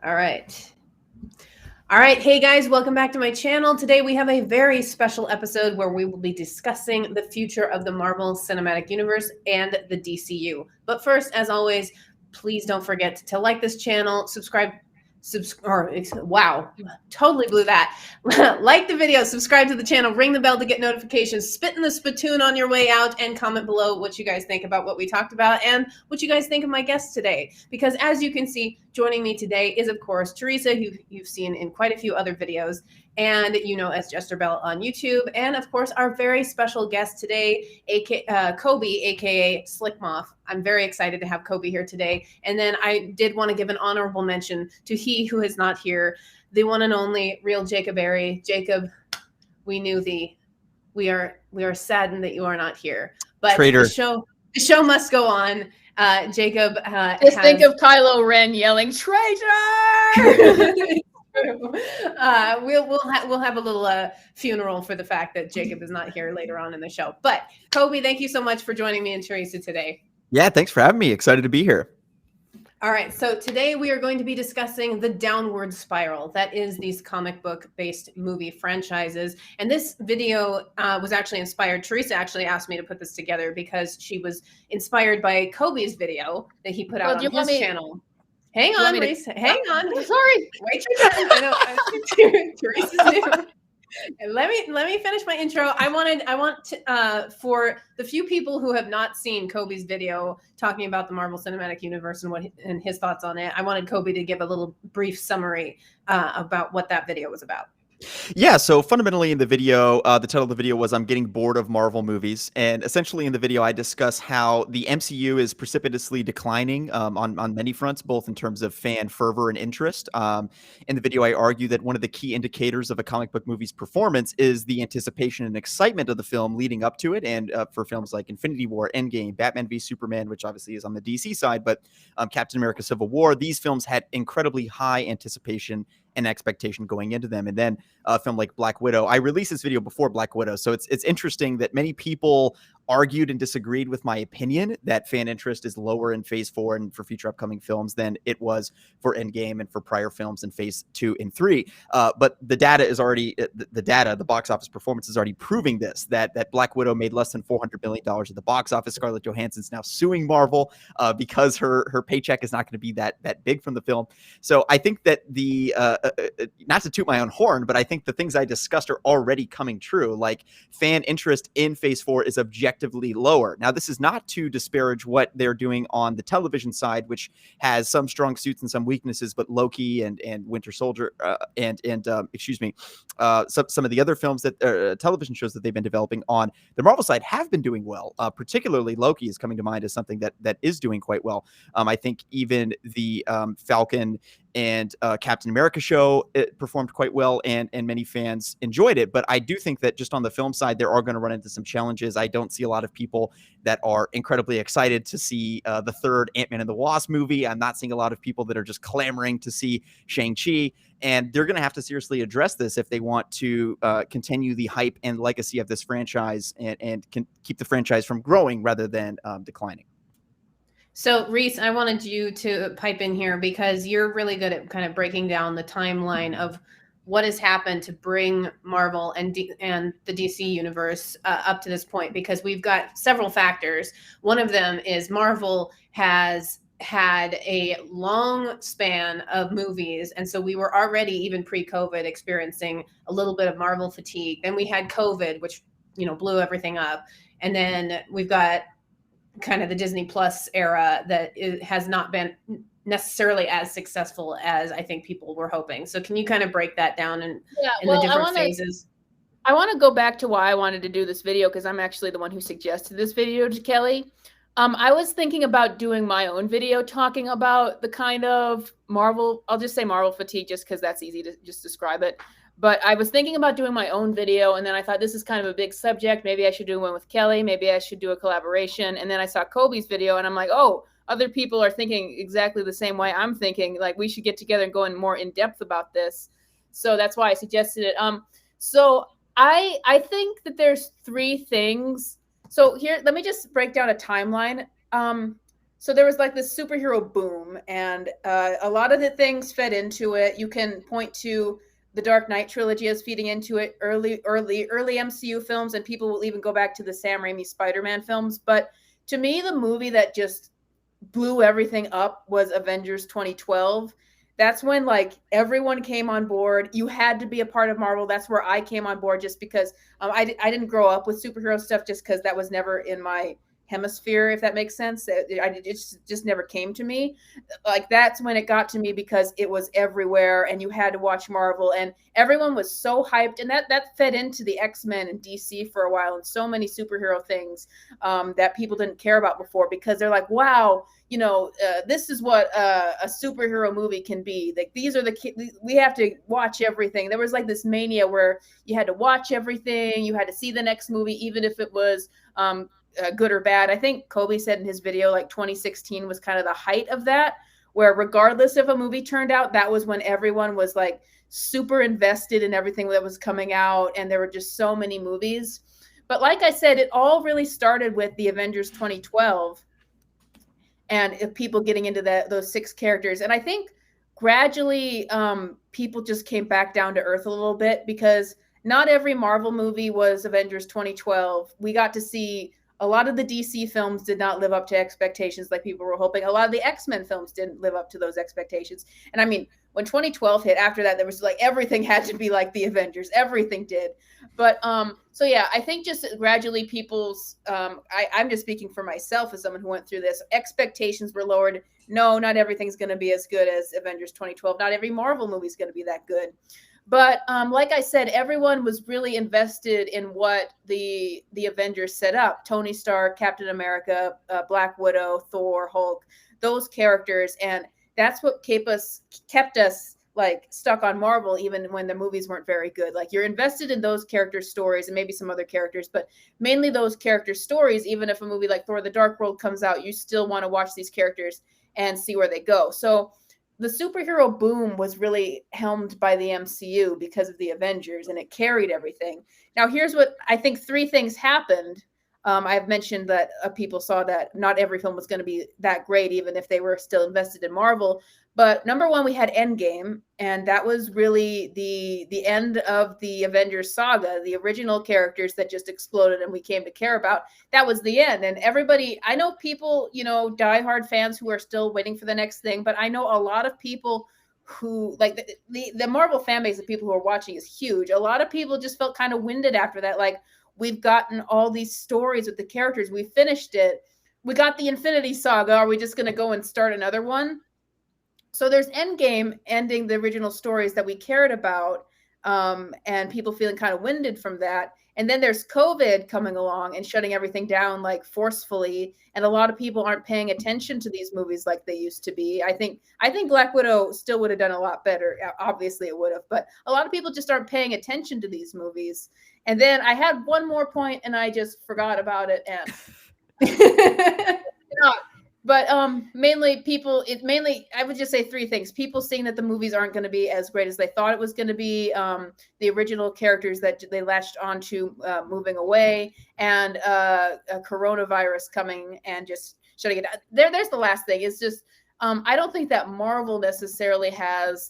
All right. All right. Hey, guys, welcome back to my channel. Today, we have a very special episode where we will be discussing the future of the Marvel Cinematic Universe and the DCU. But first, as always, please don't forget to like this channel, wow, totally blew that. Like the video, subscribe to the channel, ring the bell to get notifications, spit in the spittoon on your way out, and comment below what you guys think about what we talked about and what you guys think of my guest today. Because as you can see, joining me today is, of course, Theresa, who you've seen in quite a few other videos, and you know as JesterBell on YouTube, and of course our very special guest today, Kobe, aka SLCMOF. I'm very excited to have Kobe here today. And then I did want to give an honorable mention to he who is not here, the one and only real Jacob Airy. Jacob, we knew thee. We are saddened that you are not here. But Traitor. the show must go on. Jacob think of Kylo Ren yelling "traitor." We'll have a little funeral for the fact that Jacob is not here later on in the show. But Kobe, thank you so much for joining me and Theresa today. Yeah, thanks for having me. Excited to be here. All right, so today we are going to be discussing the downward spiral that is these comic book based movie franchises. And this video was actually inspired. Theresa actually asked me to put this together because she was inspired by Kobe's video that he put out on his channel. Hang on, Theresa. Hang on. Sorry. Wait your turn. I know. Theresa's new. Let me finish my intro. I want to, for the few people who have not seen Kobe's video talking about the Marvel Cinematic Universe and his thoughts on it, I wanted Kobe to give a little brief summary about what that video was about. Yeah, so fundamentally in the video, the title of the video was "I'm Getting Bored of Marvel Movies." And essentially in the video, I discuss how the MCU is precipitously declining on many fronts, both in terms of fan fervor and interest. In the video, I argue that one of the key indicators of a comic book movie's performance is the anticipation and excitement of the film leading up to it. And for films like Infinity War, Endgame, Batman v Superman, which obviously is on the DC side, but Captain America Civil War, these films had incredibly high anticipation and expectation going into them. And then a film like Black Widow, I released this video before Black Widow, so it's interesting that many people argued and disagreed with my opinion that fan interest is lower in Phase 4 and for future upcoming films than it was for Endgame and for prior films in Phase 2 and 3. But the data is already, the box office performance is already proving this, that Black Widow made less than $400 million at the box office. Scarlett Johansson's now suing Marvel because her paycheck is not going to be that big from the film. So I think that not to toot my own horn, but I think the things I discussed are already coming true. Like fan interest in Phase 4 is objectively lower. Now, this is not to disparage what they're doing on the television side, which has some strong suits and some weaknesses, but Loki and Winter Soldier some of the other films that television shows that they've been developing on the Marvel side have been doing well. Particularly Loki is coming to mind as something that is doing quite well. I think even the Falcon and Captain America show, it performed quite well, and many fans enjoyed it. But I do think that just on the film side, there are going to run into some challenges. I don't see a lot of people that are incredibly excited to see the third Ant-Man and the Wasp movie. I'm not seeing a lot of people that are just clamoring to see Shang-Chi. And they're going to have to seriously address this if they want to continue the hype and legacy of this franchise and can keep the franchise from growing rather than declining. So, Reese, I wanted you to pipe in here because you're really good at kind of breaking down the timeline of what has happened to bring Marvel and the DC universe up to this point, because we've got several factors. One of them is Marvel has had a long span of movies, and so we were already, even pre-COVID, experiencing a little bit of Marvel fatigue. Then we had COVID, which blew everything up, and then we've got kind of the Disney Plus era that has not been necessarily as successful as I think people were hoping. So can you kind of break that down in the different phases? I want to go back to why I wanted to do this video, because I'm actually the one who suggested this video to Kelly. I was thinking about doing my own video talking about the kind of Marvel, I'll just say Marvel fatigue just because that's easy to just describe it. But I was thinking about doing my own video, and then I thought this is kind of a big subject. Maybe I should do one with Kelly. Maybe I should do a collaboration. And then I saw Kobe's video, and I'm like, oh, other people are thinking exactly the same way I'm thinking. Like, we should get together and go in more in depth about this. So that's why I suggested it. So I think that there's three things. So here, let me just break down a timeline. So there was like this superhero boom, and a lot of the things fed into it. You can point to the Dark Knight trilogy as feeding into it, early MCU films, and people will even go back to the Sam Raimi Spider-Man films. But to me, the movie that just blew everything up was Avengers 2012. That's when like everyone came on board. You had to be a part of Marvel. That's where I came on board, just because I didn't grow up with superhero stuff, just because that was never in my hemisphere, if that makes sense. It just never came to me. Like that's when it got to me, because it was everywhere and you had to watch Marvel, and everyone was so hyped, and that fed into the X-Men and DC for a while, and so many superhero things that people didn't care about before, because they're like, wow, this is what a superhero movie can be. Like these are we have to watch everything. There was like this mania where you had to watch everything. You had to see the next movie, even if it was good or bad. I think Kobe said in his video, like 2016 was kind of the height of that, where regardless if a movie turned out, that was when everyone was like super invested in everything that was coming out, and there were just so many movies. But like I said, it all really started with the Avengers 2012 and people getting into those 6 characters. And I think gradually people just came back down to earth a little bit, because not every Marvel movie was Avengers 2012. We got to see a lot of the DC films did not live up to expectations like people were hoping. A lot of the X-Men films didn't live up to those expectations. And I mean, when 2012 hit, after that, there was like everything had to be like the Avengers. Everything did. But so yeah, I think just gradually people's I'm just speaking for myself as someone who went through this, expectations were lowered. No, not everything's going to be as good as Avengers 2012. Not every Marvel movie is going to be that good. But like I said, everyone was really invested in what the Avengers set up. Tony Stark, Captain America, Black Widow, Thor, Hulk, those characters. And that's what kept us like stuck on Marvel, even when the movies weren't very good. Like you're invested in those characters' stories and maybe some other characters, but mainly those characters' stories. Even if a movie like Thor: The Dark World comes out, you still want to watch these characters and see where they go. So the superhero boom was really helmed by the MCU because of the Avengers, and it carried everything. Now, here's what I think: 3 things happened. I've mentioned that people saw that not every film was going to be that great, even if they were still invested in Marvel. But number 1, we had Endgame, and that was really the end of the Avengers saga, the original characters that just exploded and we came to care about. That was the end. And everybody, I know people, diehard fans who are still waiting for the next thing, but I know a lot of people who like the Marvel fan base of people who are watching is huge. A lot of people just felt kind of winded after that. Like, we've gotten all these stories with the characters. We finished it. We got the Infinity Saga. Are we just going to go and start another one? So there's Endgame ending the original stories that we cared about, and people feeling kind of winded from that. And then there's COVID coming along and shutting everything down like forcefully. And a lot of people aren't paying attention to these movies like they used to be. I think Black Widow still would have done a lot better. Obviously it would have, but a lot of people just aren't paying attention to these movies. And then I had one more point and I just forgot about it. And but mainly I would just say 3 things: people seeing that the movies aren't going to be as great as they thought it was going to be, the original characters that they latched onto moving away, and a coronavirus coming and just shutting it down. There's the last thing. It's just I don't think that Marvel necessarily has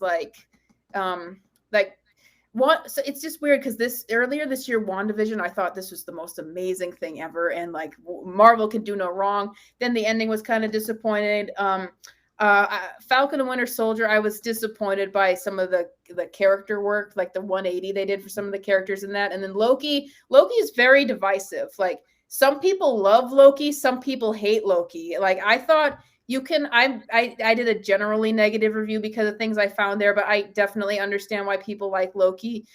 so it's just weird, because earlier this year, WandaVision, I thought this was the most amazing thing ever, and like Marvel could do no wrong. Then the ending was kind of disappointed. Falcon and Winter Soldier, I was disappointed by some of the character work, like the 180 they did for some of the characters in that. And then Loki is very divisive. Like, some people love Loki, some people hate Loki. Like, I thought I did a generally negative review because of things I found there, but I definitely understand why people like Loki.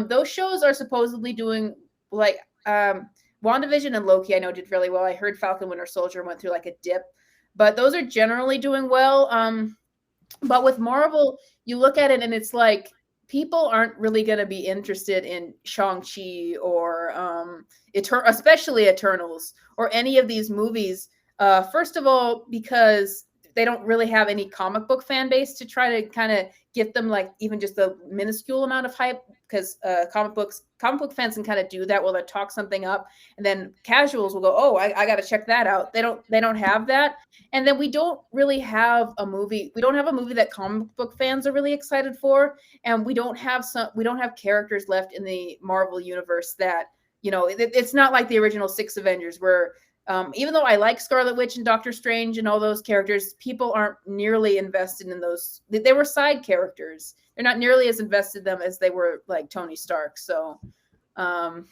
Those shows are supposedly doing like WandaVision and Loki, I know, did really well. I heard Falcon Winter Soldier went through like a dip, but those are generally doing well. But with Marvel, you look at it and it's like people aren't really going to be interested in Shang-Chi or especially Eternals or any of these movies. First of all, because they don't really have any comic book fan base to try to kind of get them like even just a minuscule amount of hype, because comic book fans can kind of do that. Well, they talk something up, and then casuals will go, oh, I got to check that out. They don't have that. And then we don't really have a movie. We don't have a movie that comic book fans are really excited for. And we don't have characters left in the Marvel universe that, you know, it's not like the original 6 Avengers where, even though I like Scarlet Witch and Doctor Strange and all those characters, people aren't nearly invested in those. They were side characters. They're not nearly as invested in them as they were like Tony Stark. So, all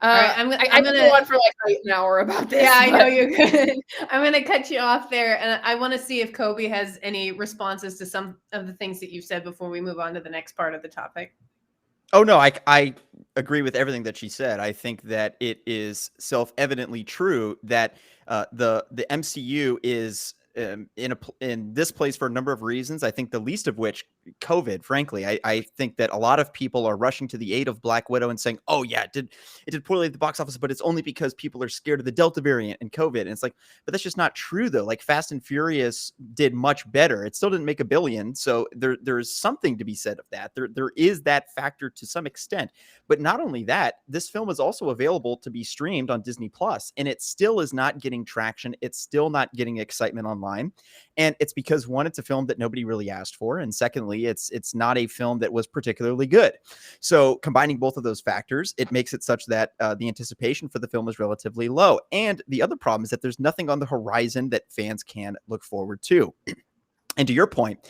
right, I'm gonna go on for like an hour about this. Yeah, I know you're good. I'm gonna cut you off there, and I want to see if Kobe has any responses to some of the things that you've said before we move on to the next part of the topic. Oh, no, I agree with everything that she said. I think that it is self-evidently true that the MCU is in this place for a number of reasons. I think the least of which, COVID, frankly. I think that a lot of people are rushing to the aid of Black Widow and saying, oh, yeah, it did poorly at the box office, but it's only because people are scared of the Delta variant and COVID. And it's like, but that's just not true, though. Like Fast and Furious did much better. It still didn't make $1 billion. So there's something to be said of that. There is that factor to some extent. But not only that, this film is also available to be streamed on Disney Plus, and it still is not getting traction. It's still not getting excitement online. And it's because, one, it's a film that nobody really asked for. And secondly, it's not a film that was particularly good. So combining both of those factors, it makes it such that the anticipation for the film is relatively low. And the other problem is that there's nothing on the horizon that fans can look forward to. And to your point,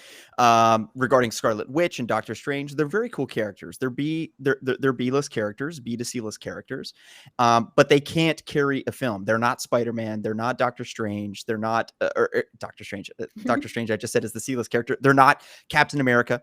regarding Scarlet Witch and Doctor Strange, they're very cool characters. They're B-list characters, B to C-list characters, but they can't carry a film. They're not Spider-Man. They're not Doctor Strange. They're not Doctor Strange. Doctor Strange, I just said, is the C-list character. They're not Captain America.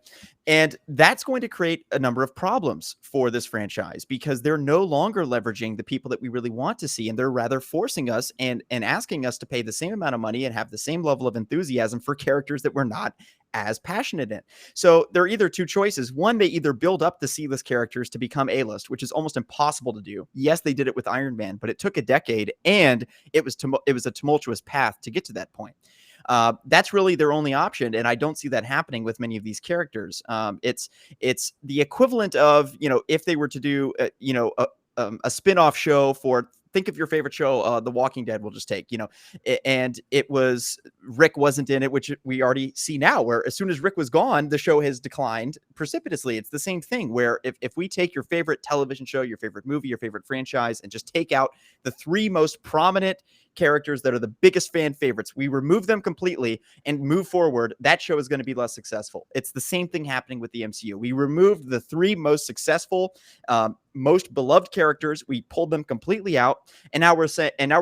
And that's going to create a number of problems for this franchise because they're no longer leveraging the people that we really want to see. And they're rather forcing us and asking us to pay the same amount of money and have the same level of enthusiasm for characters that we're not as passionate in. So there are either two choices. One, they either build up the C-list characters to become A-list, which is almost impossible to do. Yes, they did it with Iron Man, but it took a decade and it was a tumultuous path to get to that point. That's really their only option, and I don't see that happening with many of these characters. It's the equivalent of, you know, if they were to do a spin-off show for, think of your favorite show, The Walking Dead, we'll just take, and it was, Rick wasn't in it, which we already see now, where as soon as Rick was gone, the show has declined precipitously. It's the same thing where if we take your favorite television show, your favorite movie, your favorite franchise, and just take out the 3 most prominent characters that are the biggest fan favorites, we remove them completely and move forward, that show is going to be less successful. It's the same thing happening with the MCU. We removed the 3 most successful, most beloved characters. We pulled them completely out, and now we're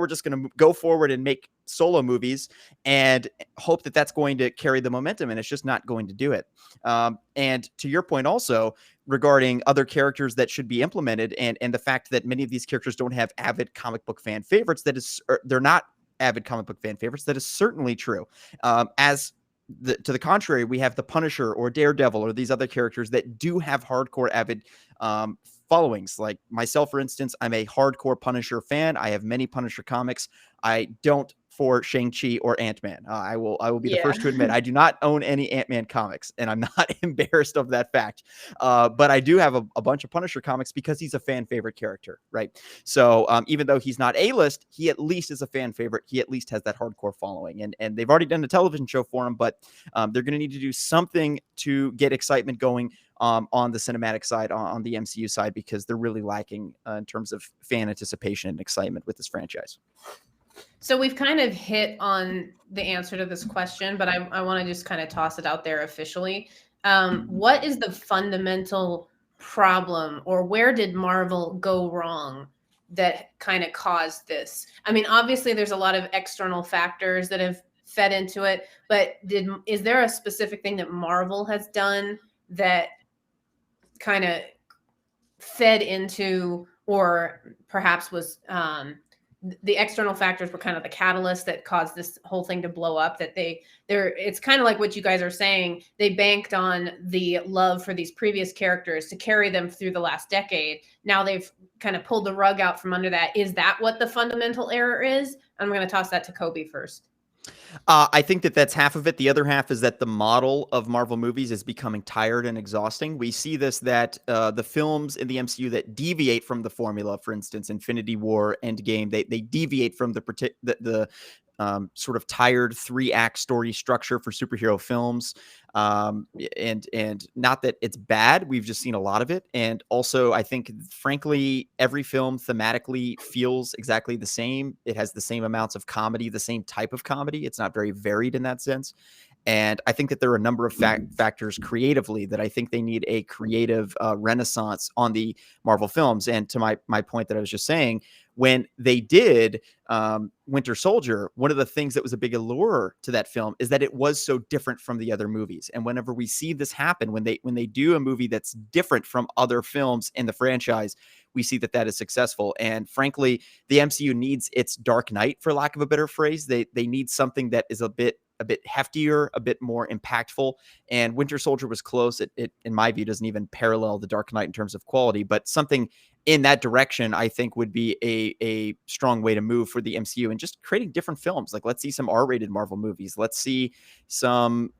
just going to go forward and make solo movies and hope that that's going to carry the momentum, and it's just not going to do it. And to your point also regarding other characters that should be implemented, and the fact that many of these characters don't have avid comic book fan favorites, they're not avid comic book fan favorites, that is certainly true. To the contrary, we have the Punisher or Daredevil or these other characters that do have hardcore avid followings. Like myself, for instance, I'm a hardcore Punisher fan. I have many Punisher comics. I don't for Shang-Chi or Ant-Man. I will be the first to admit I do not own any Ant-Man comics, and I'm not embarrassed of that fact. But I do have a bunch of Punisher comics because he's a fan favorite character, right? So even though he's not A-list, he at least is a fan favorite. He at least has that hardcore following, and they've already done a television show for him, but they're going to need to do something to get excitement going on the cinematic side, on the MCU side, because they're really lacking in terms of fan anticipation and excitement with this franchise. So we've kind of hit on the answer to this question, but I want to just kind of toss it out there officially. What is the fundamental problem, or where did Marvel go wrong that kind of caused this? I mean, obviously there's a lot of external factors that have fed into it, but is there a specific thing that Marvel has done that kind of fed into, or perhaps was the external factors were kind of the catalyst that caused this whole thing to blow up? That it's kind of like what you guys are saying. They banked on the love for these previous characters to carry them through the last decade. Now they've kind of pulled the rug out from under that. Is that what the fundamental error is? I'm going to toss that to Kobe first. I think that that's half of it. The other half is that the model of Marvel movies is becoming tired and exhausting. We see this that the films in the MCU that deviate from the formula, for instance, Infinity War, Endgame, they deviate from the sort of tired 3-act story structure for superhero films. And not that it's bad. We've just seen a lot of it. And also, I think, frankly, every film thematically feels exactly the same. It has the same amounts of comedy, the same type of comedy. It's not very varied in that sense. And I think that there are a number of factors creatively that I think they need a creative renaissance on the Marvel films. And to my point that I was just saying, when they did Winter Soldier, one of the things that was a big allure to that film is that it was so different from the other movies. And whenever we see this happen, when they do a movie that's different from other films in the franchise, we see that that is successful. And frankly, the MCU needs its Dark Knight, for lack of a better phrase. They need something that is a bit heftier, a bit more impactful. And Winter Soldier was close. It in my view, doesn't even parallel the Dark Knight in terms of quality, but something in that direction, I think, would be a strong way to move for the MCU, and just creating different films. Like, let's see some R-rated Marvel movies. Let's see some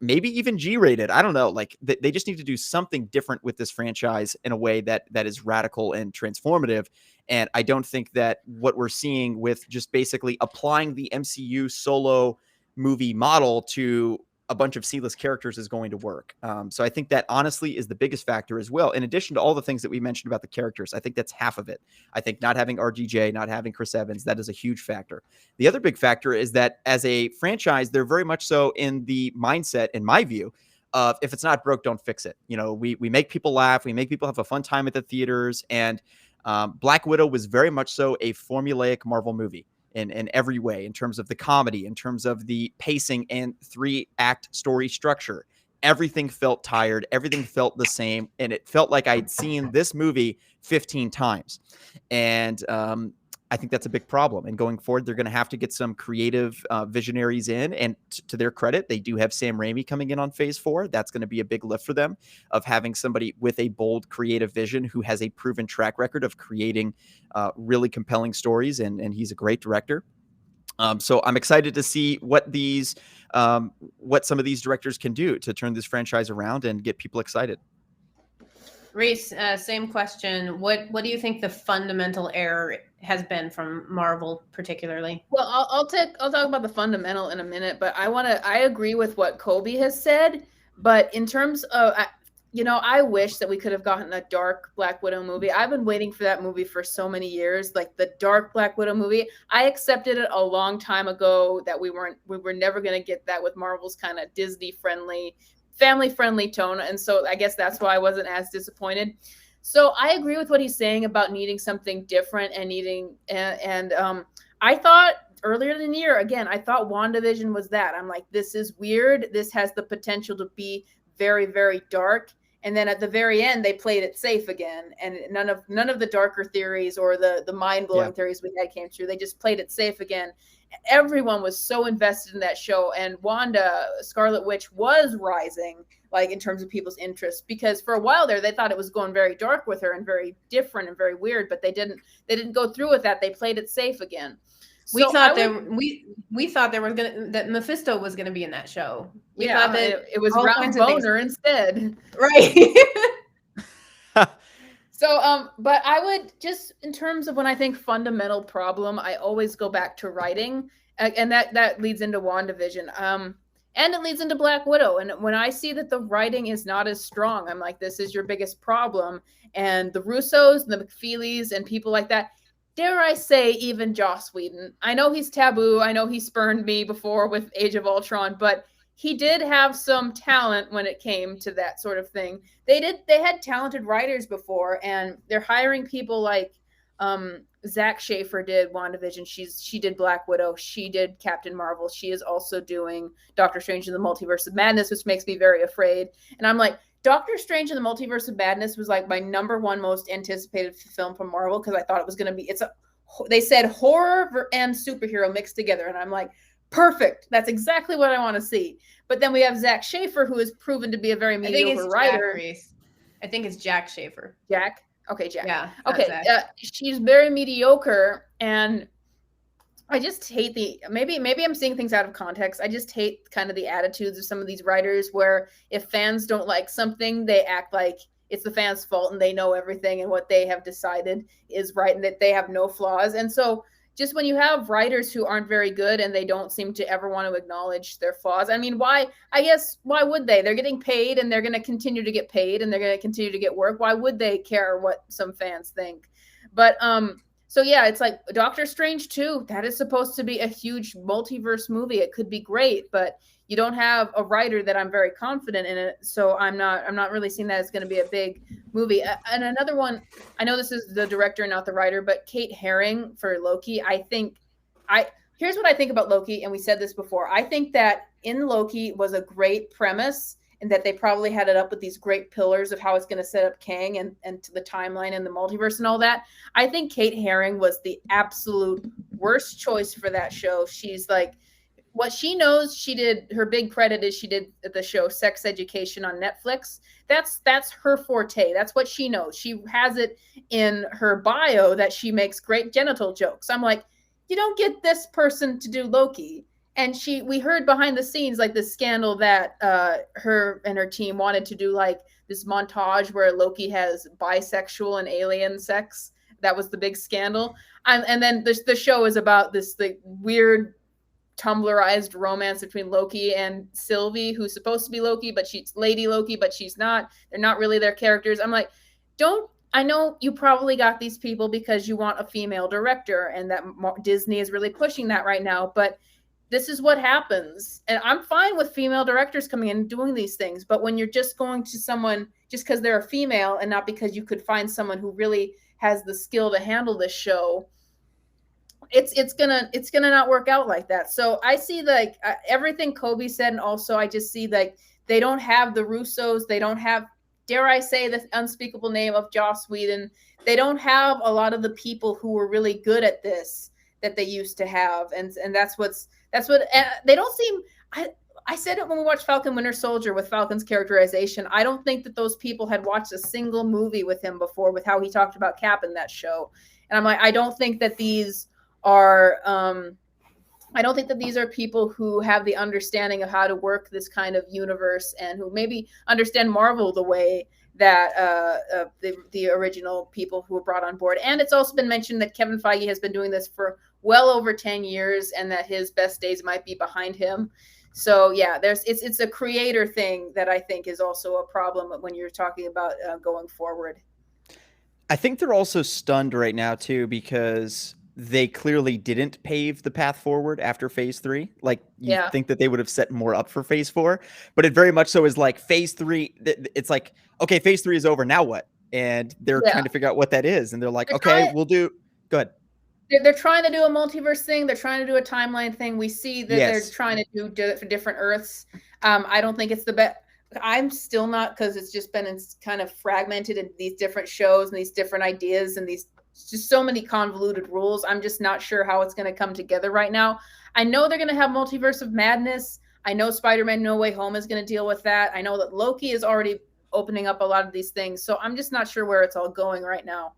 maybe even G-rated. I don't know. Like, they just need to do something different with this franchise in a way that is radical and transformative. And I don't think that what we're seeing with just basically applying the MCU solo movie model to a bunch of C-list characters is going to work. So I think that honestly is the biggest factor as well. In addition to all the things that we mentioned about the characters, I think that's half of it. I think not having RDJ, not having Chris Evans, that is a huge factor. The other big factor is that as a franchise, they're very much so in the mindset, in my view, of if it's not broke, don't fix it. You know, we make people laugh, we make people have a fun time at the theaters, and Black Widow was very much so a formulaic Marvel movie in every way, in terms of the comedy, in terms of the pacing and 3-act story structure. Everything felt tired. Everything felt the same. And it felt like I'd seen this movie 15 times. And I think that's a big problem. And going forward, they're going to have to get some creative visionaries in. And to their credit, they do have Sam Raimi coming in on phase 4. That's going to be a big lift for them, of having somebody with a bold creative vision who has a proven track record of creating really compelling stories. And he's a great director. So I'm excited to see what some of these directors can do to turn this franchise around and get people excited. Reese, same question. What do you think the fundamental error has been from Marvel, particularly? Well, I'll talk about the fundamental in a minute, but I agree with what Kobe has said. But in terms of, I wish that we could have gotten a dark Black Widow movie. I've been waiting for that movie for so many years, like the dark Black Widow movie. I accepted it a long time ago that we were never going to get that with Marvel's kind of Disney friendly, family friendly tone. And so I guess that's why I wasn't as disappointed. So I agree with what he's saying about needing something different and I thought earlier in the year, again, I thought WandaVision was that. I'm like, this is weird. This has the potential to be very, very dark. And then at the very end, they played it safe again. And none of the darker theories or the mind-blowing theories we had came true. They just played it safe again. Everyone was so invested in that show. And Wanda, Scarlet Witch, was rising, like, in terms of people's interest. Because for a while there, they thought it was going very dark with her and very different and very weird. But they didn't go through with that. They played it safe again. We thought that Mephisto was gonna be in that show. We thought that it was Ralph Boner instead. Right. So, but I would just, in terms of when I think fundamental problem, I always go back to writing, and that leads into WandaVision. And it leads into Black Widow. And when I see that the writing is not as strong, I'm like, this is your biggest problem. And the Russos and the McFeelys and people like that, dare I say, even Joss Whedon. I know he's taboo. I know he spurned me before with Age of Ultron, but he did have some talent when it came to that sort of thing. They had talented writers before, and they're hiring people like Zach Schaefer did WandaVision. She did Black Widow. She did Captain Marvel. She is also doing Doctor Strange in the Multiverse of Madness, which makes me very afraid. And I'm like, Doctor Strange in the Multiverse of Madness was like my number one most anticipated film from Marvel, because I thought it was going to be, they said horror and superhero mixed together. And I'm like, perfect. That's exactly what I want to see. But then we have Zach Schaefer, who has proven to be a very mediocre writer. I think it's Jack Schaefer. Jack? Okay, Jack. Yeah. Okay. She's very mediocre. And I just hate maybe I'm seeing things out of context. I just hate kind of the attitudes of some of these writers where if fans don't like something, they act like it's the fans' fault and they know everything and what they have decided is right and that they have no flaws. And so just when you have writers who aren't very good and they don't seem to ever want to acknowledge their flaws, I mean, why would they? They're getting paid and they're going to continue to get paid and they're going to continue to get work. Why would they care what some fans think? But so yeah, it's like Doctor Strange 2. That is supposed to be a huge multiverse movie. It could be great, but you don't have a writer that I'm very confident in it. So I'm not really seeing that as going to be a big movie. And another one, I know this is the director, not the writer, but Kate Herring for Loki. Here's what I think about Loki, and we said this before. I think that in Loki was a great premise, and that they probably had it up with these great pillars of how it's going to set up Kang and to the timeline and the multiverse and all that. I think Kate Herring was the absolute worst choice for that show. She's like, what she knows, she did. Her big credit is she did the show Sex Education on Netflix. That's her forte. That's what she knows. She has it in her bio that she makes great genital jokes. I'm like, you don't get this person to do Loki. And we heard behind the scenes like this scandal that her and her team wanted to do like this montage where Loki has bisexual and alien sex. That was the big scandal. And then the show is about this weird Tumblrized romance between Loki and Sylvie, who's supposed to be Loki, but she's Lady Loki, but she's not. They're not really their characters. I'm like, I know you probably got these people because you want a female director and that Disney is really pushing that right now, but this is what happens. And I'm fine with female directors coming in and doing these things, but when you're just going to someone just because they're a female and not because you could find someone who really has the skill to handle this show, it's gonna not work out like that. So I see like everything Kobe said, and also I just see like they don't have the Russos, they don't have, dare I say, the unspeakable name of Joss Whedon. They don't have a lot of the people who were really good at this that they used to have, and that's what they don't seem. I said it when we watched Falcon Winter Soldier with Falcon's characterization. I don't think that those people had watched a single movie with him before, with how he talked about Cap in that show. And I'm like, I don't think that these are people who have the understanding of how to work this kind of universe and who maybe understand Marvel the way that the original people who were brought on board. And it's also been mentioned that Kevin Feige has been doing this for well over 10 years and that his best days might be behind him. So yeah, it's a creator thing that I think is also a problem when you're talking about going forward. I think they're also stunned right now too, because they clearly didn't pave the path forward after phase 3. Like you think that they would have set more up for phase 4, but it very much so is like phase 3. It's like, okay, phase 3 is over. Now what? And they're trying to figure out what that is. And they're like, we'll do. Go ahead. They're trying to do a multiverse thing. They're trying to do a timeline thing. We see that they're trying to do it for different Earths. I don't think it's the best. I'm still not, because it's just been kind of fragmented in these different shows and these different ideas and these just so many convoluted rules. I'm just not sure how it's going to come together right now. I know they're going to have Multiverse of Madness. I know Spider-Man No Way Home is going to deal with that. I know that Loki is already opening up a lot of these things. So I'm just not sure where it's all going right now.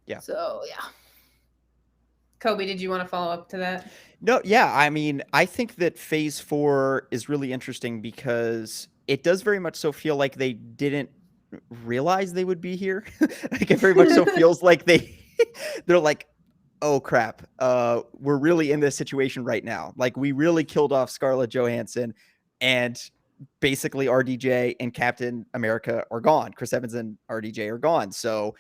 Yeah. So, yeah. Kobe, did you want to follow up to that? No, yeah. I mean, I think that phase 4 is really interesting because it does very much so feel like they didn't realize they would be here. Like it very much so feels like they're like, oh crap, we're really in this situation right now. Like we really killed off Scarlett Johansson, and basically RDJ and Captain America are gone. Chris Evans and RDJ are gone. So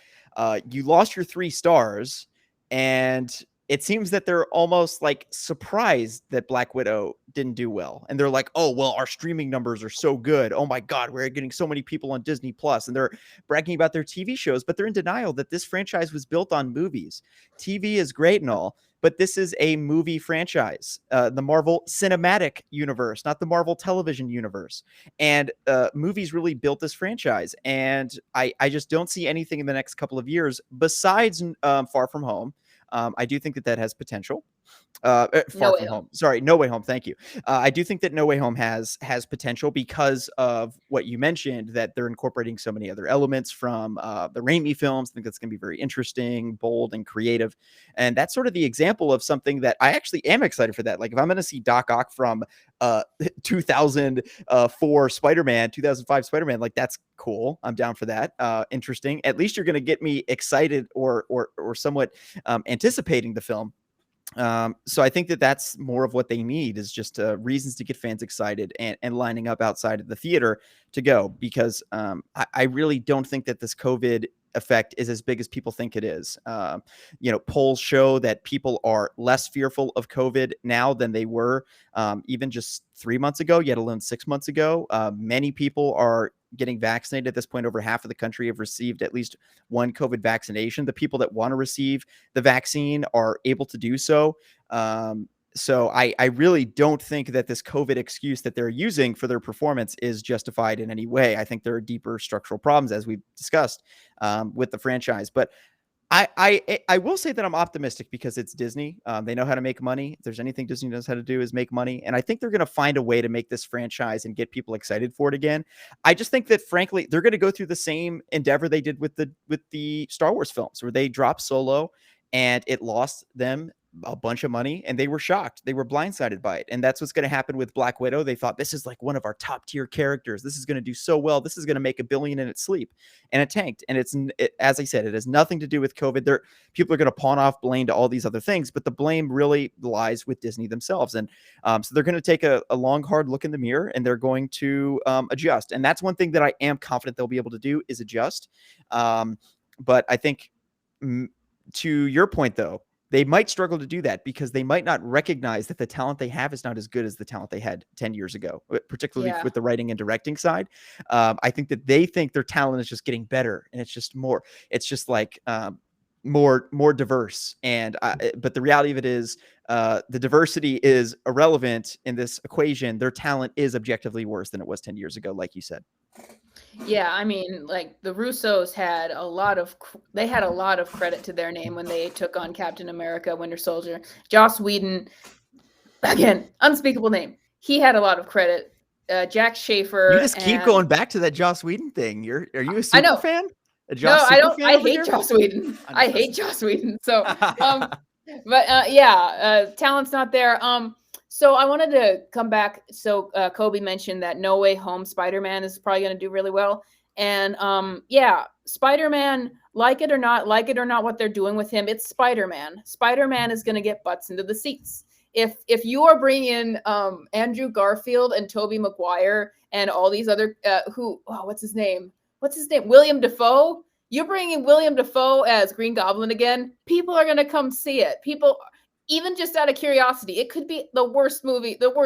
you lost your 3 stars, and it seems that they're almost like surprised that Black Widow didn't do well. And they're like, oh, well, our streaming numbers are so good. Oh my God, we're getting so many people on Disney Plus, and they're bragging about their TV shows, but they're in denial that this franchise was built on movies. TV is great and all, but this is a movie franchise, the Marvel Cinematic Universe, not the Marvel Television Universe. And movies really built this franchise. And I just don't see anything in the next couple of years besides Far From Home. I do think that has potential. No Far Way From Home. Home. Sorry, No Way Home. Thank you. I do think that No Way Home has potential because of what you mentioned, that they're incorporating so many other elements from the Raimi films. I think that's going to be very interesting, bold, and creative. And that's sort of the example of something that I actually am excited for. That, like, if I'm going to see Doc Ock from 2004 Spider-Man, 2005 Spider-Man, like, that's cool. I'm down for that. Interesting. At least you're going to get me excited or somewhat anticipating the film. So I think that that's more of what they need, is just reasons to get fans excited and lining up outside of the theater to go, because I really don't think that this COVID effect is as big as people think it is. Polls show that people are less fearful of COVID now than they were even just 3 months ago, yet alone 6 months ago. Many people are getting vaccinated at this point. Over half of the country have received at least one COVID vaccination. The people that want to receive the vaccine are able to do so. So I really don't think that this COVID excuse that they're using for their performance is justified in any way. I think there are deeper structural problems, as we've discussed, with the franchise. But I will say that I'm optimistic because it's Disney. They know how to make money. If there's anything Disney knows how to do, is make money. And I think they're going to find a way to make this franchise and get people excited for it again. I just think that, frankly, they're going to go through the same endeavor they did with the Star Wars films, where they dropped Solo and it lost them a bunch of money, and they were shocked. They were blindsided by it. And that's what's going to happen with Black Widow. They thought, this is like one of our top tier characters. This is going to do so well. This is going to make $1 billion in its sleep. And it tanked. And as I said, it has nothing to do with COVID. People are going to pawn off blame to all these other things, but the blame really lies with Disney themselves. And so they're going to take a long, hard look in the mirror, and they're going to adjust. And that's one thing that I am confident they'll be able to do, is adjust. But I think, to your point, though, they might struggle to do that because they might not recognize that the talent they have is not as good as the talent they had 10 years ago, particularly with the writing and directing side. I think that they think their talent is just getting better, and it's just more diverse. And but the reality of it is, the diversity is irrelevant in this equation. Their talent is objectively worse than it was 10 years ago, like you said. Yeah, I mean, like, the Russos had a lot of credit to their name when they took on Captain America, Winter Soldier. Joss Whedon, again, unspeakable name. He had a lot of credit. Jack Schaefer. You just keep going back to that Joss Whedon thing. Are you a super fan? I don't. I hate Joss Whedon. I hate Joss Whedon. So, talent's not there. So I wanted to come back. So Kobe mentioned that No Way Home Spider-Man is probably going to do really well. And Spider-Man, like it or not what they're doing with him, it's Spider-Man. Spider-Man is going to get butts into the seats. If you are bringing Andrew Garfield and Tobey Maguire and all these other what's his name? William Dafoe. You're bringing William Dafoe as Green Goblin again. People are going to come see it. People, even just out of curiosity, it could be the worst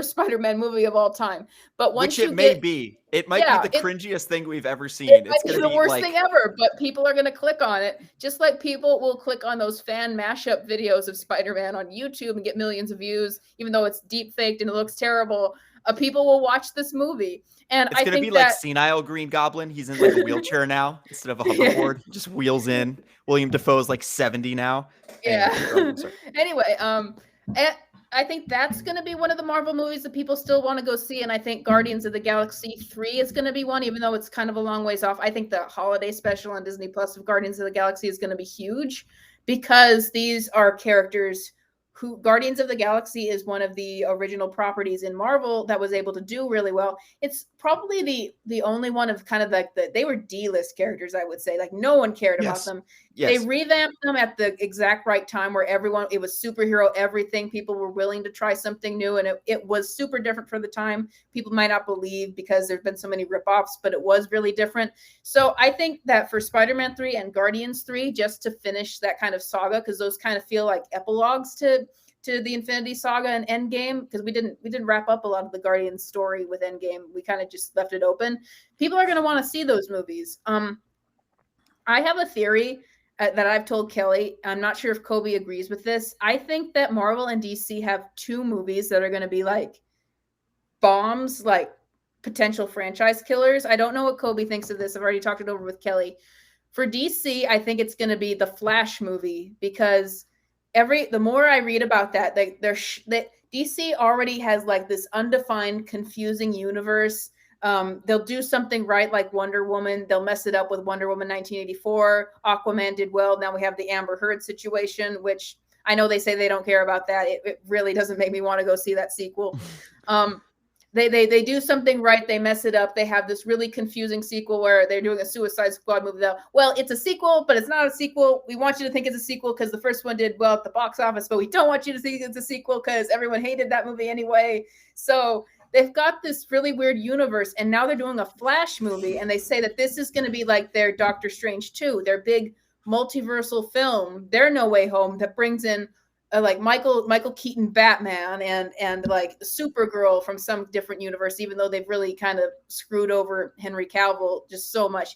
Spider-Man movie of all time. But once it might be the cringiest thing we've ever seen. It's going to be the worst thing ever, but people are going to click on it. Just like people will click on those fan mashup videos of Spider-Man on YouTube and get millions of views, even though it's deep faked and it looks terrible. People will watch this movie. And it's going to be like senile Green Goblin. He's in like a wheelchair now instead of a hoverboard. Just wheels in. William Dafoe's like 70 now. Yeah. Anyway, I think that's going to be one of the Marvel movies that people still want to go see. And I think Guardians of the Galaxy 3 is going to be one, even though it's kind of a long ways off. I think the holiday special on Disney Plus of Guardians of the Galaxy is going to be huge, because these are characters who Guardians of the Galaxy is one of the original properties in Marvel that was able to do really well. It's probably the only one of kind of like they were D-list characters, I would say. Like, no one cared about them. Yes. They revamped them at the exact right time where it was superhero everything. People were willing to try something new, and it was super different for the time. People might not believe because there's been so many ripoffs, but it was really different. So I think that for Spider-Man 3 and Guardians 3, just to finish that kind of saga, because those kind of feel like epilogues to the Infinity Saga and Endgame, because we didn't wrap up a lot of the Guardians story with Endgame. We kind of just left it open. People are going to want to see those movies. I have a theory that I've told Kelly. I'm not sure if Kobe agrees with this. I think that Marvel and DC have two movies that are going to be like bombs, like potential franchise killers. I don't know what Kobe thinks of this. I've already talked it over with Kelly. For DC, I think it's going to be the Flash movie, because the more I read about that, that DC already has like this undefined, confusing universe. They'll do something right, like Wonder Woman. They'll mess it up with Wonder Woman 1984. Aquaman did well. Now we have the Amber Heard situation, which I know they say they don't care about that. It really doesn't make me want to go see that sequel. They do something right, they mess it up. They have this really confusing sequel where they're doing a Suicide Squad movie. Well, it's a sequel, but it's not a sequel. We want you to think it's a sequel because the first one did well at the box office, but we don't want you to think it's a sequel because everyone hated that movie anyway. So they've got this really weird universe, and now they're doing a Flash movie, and they say that this is going to be like their Doctor Strange 2, their big multiversal film, their No Way Home, that brings in like Michael Keaton Batman and like Supergirl from some different universe, even though they've really kind of screwed over Henry Cavill just so much.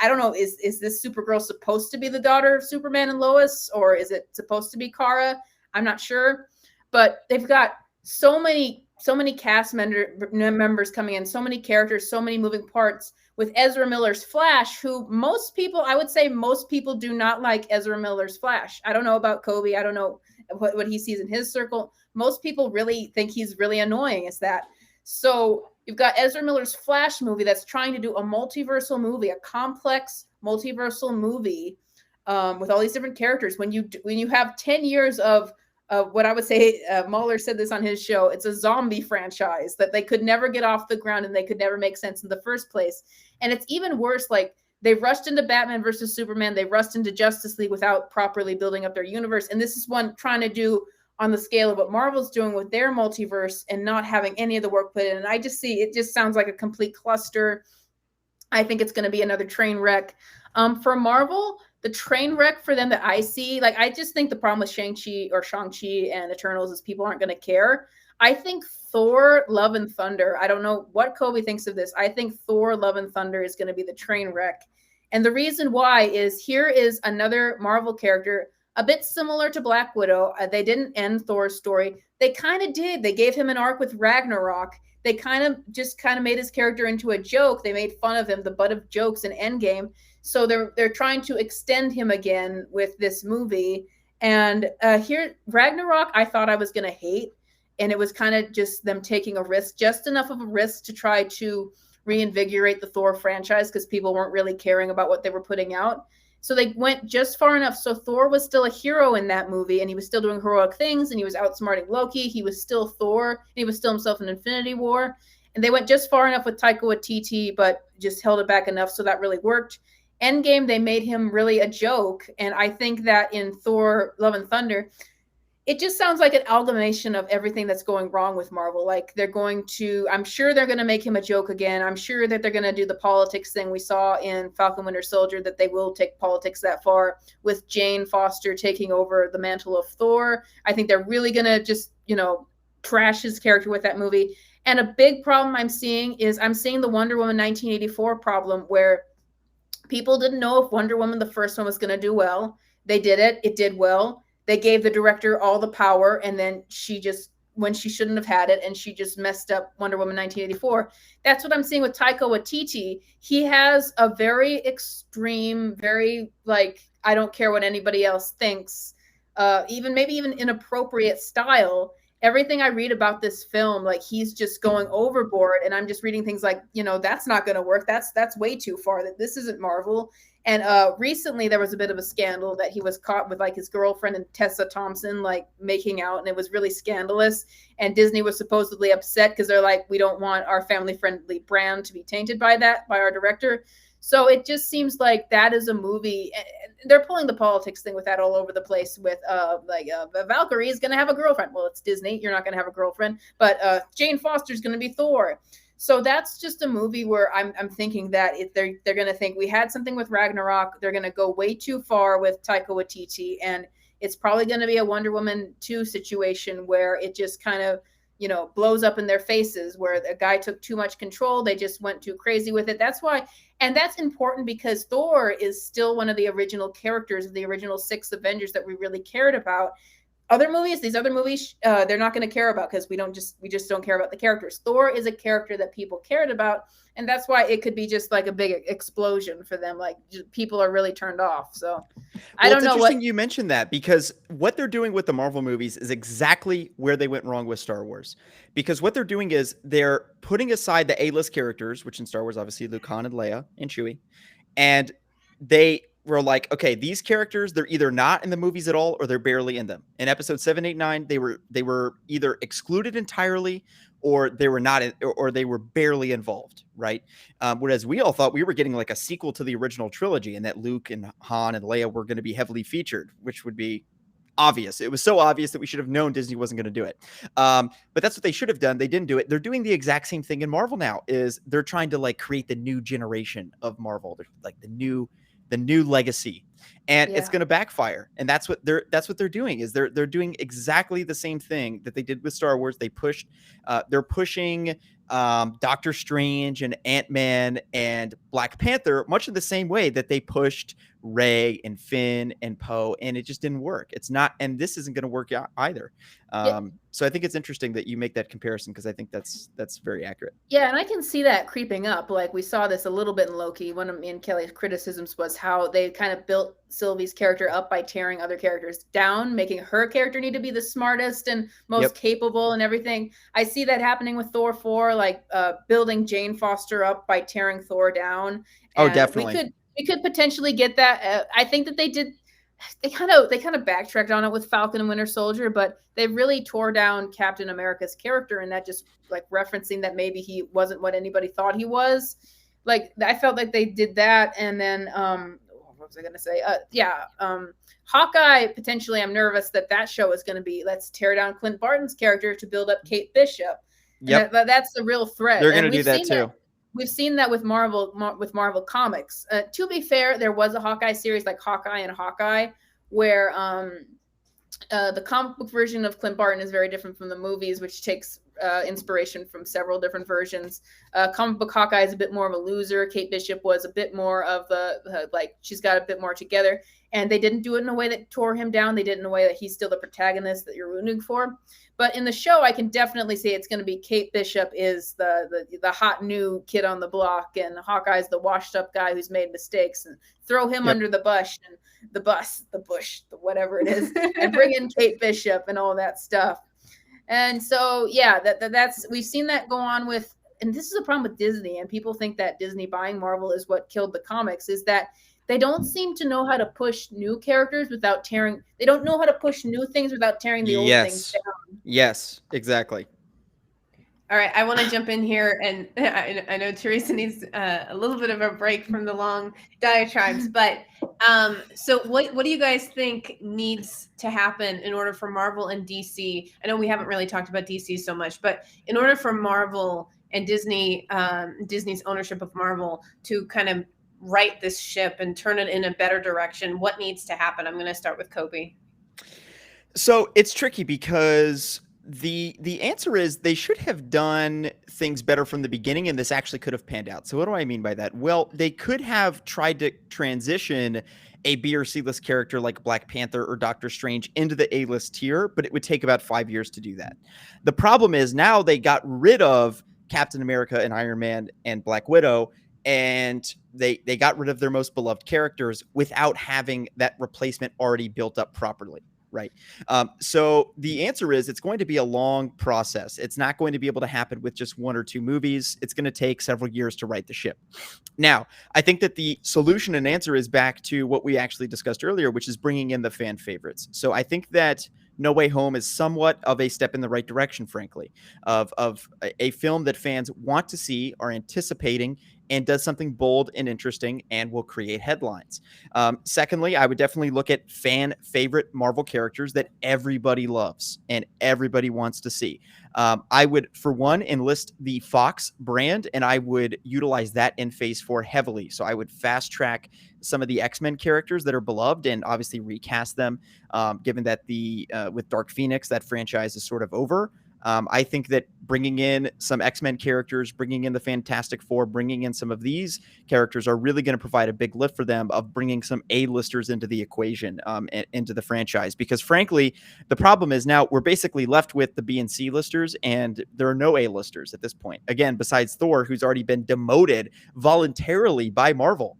I don't know, is this Supergirl supposed to be the daughter of Superman and Lois, or is it supposed to be Kara? I'm not sure, but they've got so many cast members coming in, so many characters, so many moving parts. With Ezra Miller's Flash, who I would say most people do not like Ezra Miller's Flash. I don't know about Kobe. I don't know what he sees in his circle. Most people really think he's really annoying. Is that so? You've got Ezra Miller's Flash movie that's trying to do a multiversal movie, a complex multiversal movie with all these different characters. When you have 10 years of what I would say, Mahler said this on his show, it's a zombie franchise that they could never get off the ground and they could never make sense in the first place. And it's even worse, like they rushed into Batman versus Superman, they rushed into Justice League without properly building up their universe. And this is one trying to do on the scale of what Marvel's doing with their multiverse and not having any of the work put in. And I just see, it just sounds like a complete cluster. I think it's going to be another train wreck. For Marvel, the train wreck for them that I see, like, I just think the problem with Shang-Chi and Eternals is people aren't going to care. I think Thor, Love and Thunder, I don't know what Kobe thinks of this. I think Thor, Love and Thunder is going to be the train wreck. And the reason why is here is another Marvel character, a bit similar to Black Widow. They didn't end Thor's story. They kind of did. They gave him an arc with Ragnarok. They kind of made his character into a joke. They made fun of him, the butt of jokes in Endgame. So they're trying to extend him again with this movie. And here, Ragnarok, I thought I was going to hate. And it was kind of just them taking a risk, just enough of a risk to try to reinvigorate the Thor franchise because people weren't really caring about what they were putting out. So they went just far enough. So Thor was still a hero in that movie, and he was still doing heroic things, and he was outsmarting Loki. He was still Thor, and he was still himself in Infinity War. And they went just far enough with Taika Waititi, but just held it back enough, so that really worked. Endgame, they made him really a joke, and I think that in Thor, Love and Thunder, it just sounds like an amalgamation of everything that's going wrong with Marvel. Like I'm sure they're going to make him a joke again. I'm sure that they're going to do the politics thing we saw in Falcon Winter Soldier, that they will take politics that far with Jane Foster taking over the mantle of Thor. I think they're really going to just, trash his character with that movie. And a big problem I'm seeing the Wonder Woman 1984 problem where people didn't know if Wonder Woman, the first one, was going to do well. They did it. It did well. They gave the director all the power, and then when she shouldn't have had it, and she just messed up Wonder Woman 1984. That's what I'm seeing with Taika Waititi. He has a very extreme, very, I don't care what anybody else thinks, maybe even inappropriate style. Everything I read about this film, he's just going overboard, and I'm just reading things like, that's not going to work. That's way too far. That this isn't Marvel. And recently there was a bit of a scandal that he was caught with his girlfriend and Tessa Thompson making out, and it was really scandalous. And Disney was supposedly upset because they're like, we don't want our family-friendly brand to be tainted by our director. So it just seems like that is a movie. They're pulling the politics thing with that all over the place. With Valkyrie is going to have a girlfriend. Well, it's Disney. You're not going to have a girlfriend, but Jane Foster's going to be Thor. So that's just a movie where I'm thinking that if they're going to think we had something with Ragnarok, they're going to go way too far with Taika Waititi, and it's probably going to be a Wonder Woman 2 situation where it just kind of blows up in their faces, where the guy took too much control. They just went too crazy with it. That's why, and that's important because Thor is still one of the original characters of the original 6 Avengers that we really cared about. these other movies, they're not going to care about because we just don't care about the characters. Thor is a character that people cared about, and that's why it could be just like a big explosion for them. Like people are really turned off. So I don't know It's interesting you mentioned that, because what they're doing with the Marvel movies is exactly where they went wrong with Star Wars. Because what they're doing is they're putting aside the A-list characters, which in Star Wars, obviously Luke, Han, and Leia, and Chewie, and they were like, okay, these characters, they're either not in the movies at all or they're barely in them. In episode 7, 8, 9, they were either excluded entirely or they were not or they were barely involved, right? Whereas we all thought we were getting like a sequel to the original trilogy and that Luke and Han and Leia were going to be heavily featured, which would be obvious. It was so obvious that we should have known Disney wasn't going to do it. But that's what they should have done. They didn't do it. They're doing the exact same thing in Marvel now. Is they're trying to like create the new generation of Marvel. They're like the new legacy, and it's going to backfire. And that's what they're doing. Is they're doing exactly the same thing that they did with Star Wars. They're pushing Doctor Strange and Ant-Man and Black Panther much in the same way that they pushed Rey and Finn and Poe, and it just didn't work. It's not, and this isn't going to work out either. So I think it's interesting that you make that comparison, because I think that's very accurate. Yeah, and I can see that creeping up. Like we saw this a little bit in Loki. One of me and Kelly's criticisms was how they kind of built Sylvie's character up by tearing other characters down, making her character need to be the smartest and most capable and everything. I see that happening with Thor 4, like building Jane Foster up by tearing Thor down. And definitely. We could potentially get that. I think that they did. They kind of backtracked on it with Falcon and Winter Soldier, but they really tore down Captain America's character, and that just like referencing that maybe he wasn't what anybody thought he was. Like I felt like they did that, and then what was I gonna say? Hawkeye, potentially. I'm nervous that show is going to be, let's tear down Clint Barton's character to build up Kate Bishop. Yep, that's the real threat. They're going to do that too. We've seen that with Marvel Comics. To be fair, there was a Hawkeye series like Hawkeye and Hawkeye, where the comic book version of Clint Barton is very different from the movies, which takes inspiration from several different versions. Comic book Hawkeye is a bit more of a loser. Kate Bishop was a bit more of the like, she's got a bit more together. And they didn't do it in a way that tore him down. They did it in a way that he's still the protagonist that you're rooting for. But in the show, I can definitely see it's going to be Kate Bishop is the hot new kid on the block, and Hawkeye's the washed up guy who's made mistakes, and throw him under the bush and the bush, whatever it is, and bring in Kate Bishop and all that stuff. And so, yeah, that's we've seen that go on with, and this is a problem with Disney, and people think that Disney buying Marvel is what killed the comics, is that they don't seem to know how to push new characters without tearing. They don't know how to push new things without tearing the old things down. Yes, exactly. All right, I want to jump in here, and I know Theresa needs a little bit of a break from the long diatribes, but so what do you guys think needs to happen in order for Marvel and DC? I know we haven't really talked about DC so much, but in order for Marvel and Disney, Disney's ownership of Marvel to kind of right this ship and turn it in a better direction, what needs to happen? I'm going to start with Kobe. So it's tricky, because the answer is they should have done things better from the beginning, and this actually could have panned out. So what do I mean by that? Well, they could have tried to transition a B or C list character like Black Panther or Doctor Strange into the A list tier, but it would take about 5 years to do that. The problem is now they got rid of Captain America and Iron Man and Black Widow, and they got rid of their most beloved characters without having that replacement already built up properly. Right. So the answer is it's going to be a long process. It's not going to be able to happen with just 1 or 2 movies. It's going to take several years to right the ship. Now, I think that the solution and answer is back to what we actually discussed earlier, which is bringing in the fan favorites. So I think that No Way Home is somewhat of a step in the right direction, frankly, of a film that fans want to see, are anticipating, and does something bold and interesting and will create headlines. Secondly, I would definitely look at fan favorite Marvel characters that everybody loves and everybody wants to see. I would, for one, enlist the Fox brand, and I would utilize that in Phase 4 heavily. So I would fast track some of the X-Men characters that are beloved and obviously recast them, given that with Dark Phoenix, that franchise is sort of over. I think that bringing in some X-Men characters, bringing in the Fantastic Four, bringing in some of these characters are really going to provide a big lift for them of bringing some A-listers into the equation, into the franchise. Because frankly, the problem is now we're basically left with the B and C listers, and there are no A-listers at this point. Again, besides Thor, who's already been demoted voluntarily by Marvel,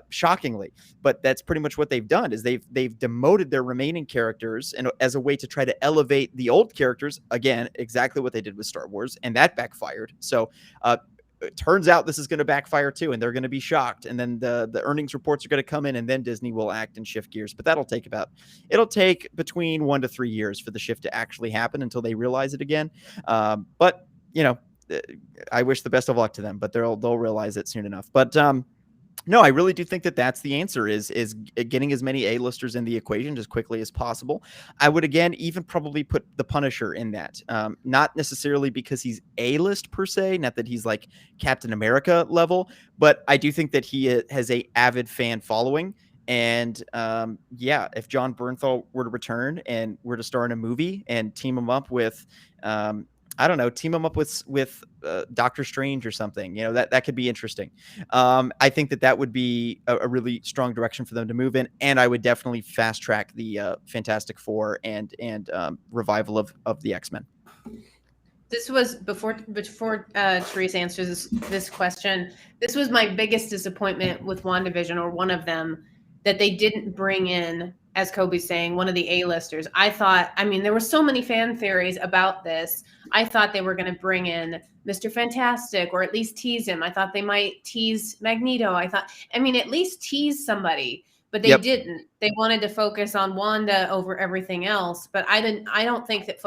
shockingly. But that's pretty much what they've done, is they've demoted their remaining characters and as a way to try to elevate the old characters. Again, exactly what they did with Star Wars, and that backfired. So it turns out this is going to backfire too, and they're going to be shocked. And then the earnings reports are going to come in, and then Disney will act and shift gears. But it'll take between 1 to 3 years for the shift to actually happen until they realize it again. But I wish the best of luck to them, but they'll realize it soon enough. But no, I really do think that that's the answer, is getting as many A-listers in the equation as quickly as possible. I would, again, even probably put the Punisher in that. Not necessarily because he's A-list per se, not that he's like Captain America level, but I do think that he has a avid fan following. And if John Bernthal were to return and were to star in a movie and team him up with Doctor Strange or something, that could be interesting. I think that would be a really strong direction for them to move in. And I would definitely fast track the Fantastic Four and revival of the X-Men. This was before Theresa answers this question. This was my biggest disappointment with WandaVision, or one of them, that they didn't bring in, as Kobe's saying, one of the A-listers. There were so many fan theories about this. I thought they were going to bring in Mr. Fantastic, or at least tease him. I thought they might tease Magneto. at least tease somebody, but they didn't. They wanted to focus on Wanda over everything else. But I don't think that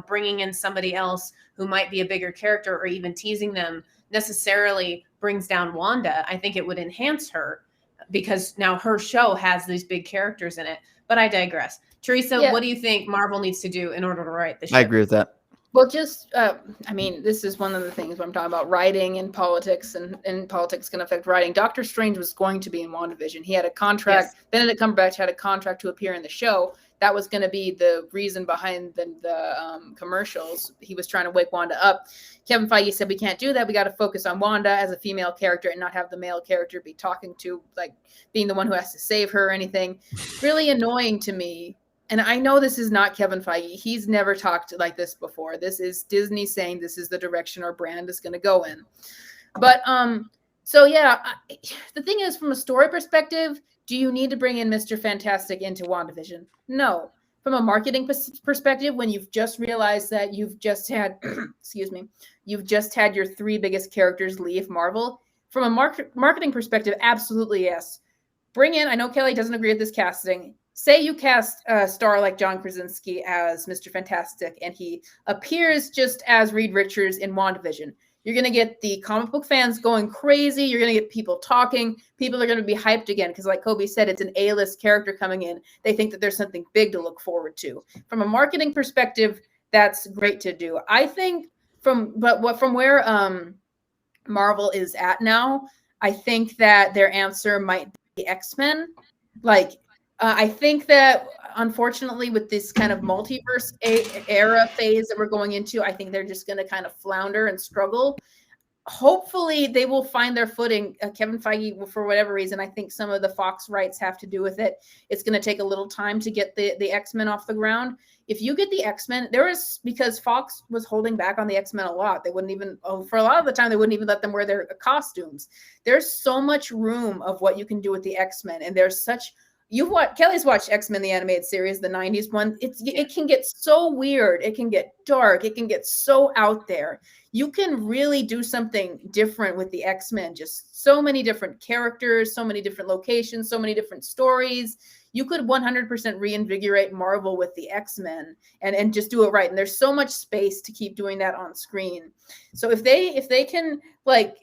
bringing in somebody else who might be a bigger character, or even teasing them, necessarily brings down Wanda. I think it would enhance her, because now her show has these big characters in it. But I digress. Theresa, what do you think Marvel needs to do in order to write the show? I agree with that. Well, this is one of the things when I'm talking about writing and politics, and politics can affect writing. Doctor Strange was going to be in WandaVision. He had a contract. Yes. Benedict Cumberbatch had a contract to appear in the show. That was going to be the reason behind the commercials. He was trying to wake Wanda up. Kevin Feige said, we can't do that. We got to focus on Wanda as a female character and not have the male character be talking to, like, being the one who has to save her or anything. Really annoying to me. And I know this is not Kevin Feige. He's never talked like this before. This is Disney saying this is the direction our brand is going to go in. But the thing is, from a story perspective, do you need to bring in Mr. Fantastic into WandaVision? No. From a marketing perspective, when you've just realized that you've just had, you've just had your 3 biggest characters leave Marvel, from a marketing perspective, absolutely yes. Bring in, I know Kelly doesn't agree with this casting. Say you cast a star like John Krasinski as Mr. Fantastic, and he appears just as Reed Richards in WandaVision. You're going to get the comic book fans going crazy. You're going to get people talking. People are going to be hyped again because, like Kobe said, it's an A-list character coming in. They think that there's something big to look forward to. From a marketing perspective, that's great to do. I think from where Marvel is at now, I think that their answer might be X-Men. I think that, unfortunately, with this kind of multiverse era phase that we're going into, I think they're just going to kind of flounder and struggle. Hopefully, they will find their footing. Kevin Feige, for whatever reason, I think some of the Fox rights have to do with it. It's going to take a little time to get the X-Men off the ground. If you get the X-Men, because Fox was holding back on the X-Men a lot. They wouldn't even, for a lot of the time, they wouldn't even let them wear their costumes. There's so much room of what you can do with the X-Men, and there's such... Kelly's watched X-Men, the animated series, the 90s one. It can get so weird. It can get dark. It can get so out there. You can really do something different with the X-Men. Just so many different characters, so many different locations, so many different stories. You could 100% reinvigorate Marvel with the X-Men and just do it right. And there's so much space to keep doing that on screen. So if they can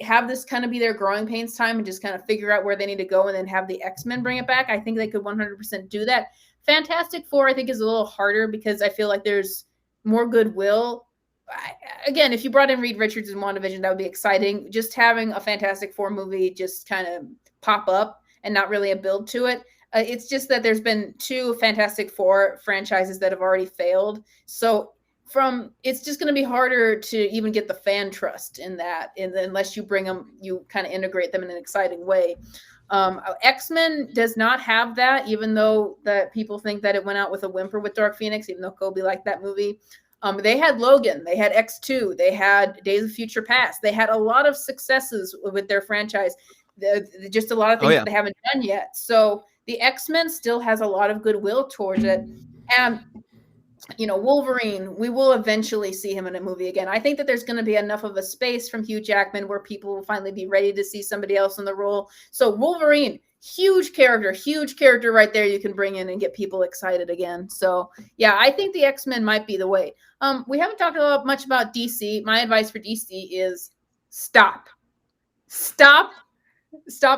have this kind of be their growing pains time and just kind of figure out where they need to go and then have the X-Men bring it back, I think they could 100% do that. Fantastic Four, I think, is a little harder because I feel like there's more goodwill. Again, if you brought in Reed Richards in WandaVision, that would be exciting. Just having a Fantastic Four movie just kind of pop up and not really a build to it. It's just that there's been 2 Fantastic Four franchises that have already failed. So it's just going to be harder to even get the fan trust in that, unless you bring them, you kind of integrate them in an exciting way. X-Men does not have that, even though that people think that it went out with a whimper with Dark Phoenix, even though Kobe liked that movie. They had Logan, they had X2, they had Days of Future Past. They had a lot of successes with their franchise. Just a lot of things that they haven't done yet. So the X-Men still has a lot of goodwill towards it. And Wolverine, we will eventually see him in a movie again. I think that there's going to be enough of a space from Hugh Jackman where people will finally be ready to see somebody else in the role. So Wolverine, huge character right there you can bring in and get people excited again. So yeah, I think the X-Men might be the way. We haven't talked much about DC. My advice for DC is stop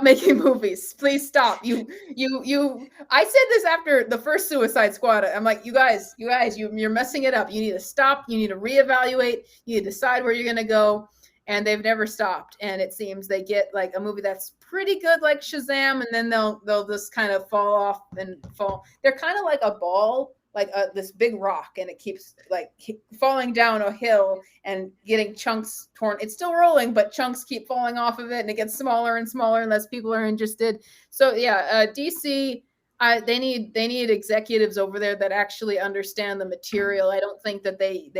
making movies. Please stop. I said this after the first Suicide Squad. I'm like, you guys, you're messing it up. You need to stop. You need to reevaluate. You need to decide where you're going to go. And they've never stopped. And it seems they get like a movie that's pretty good, like Shazam, and then they'll just kind of fall off and fall. They're kind of like a ball, like this big rock, and it keeps like falling down a hill and getting chunks torn. It's still rolling, but chunks keep falling off of it, and it gets smaller and smaller unless people are interested. So yeah, DC, they need executives over there that actually understand the material. I don't think that they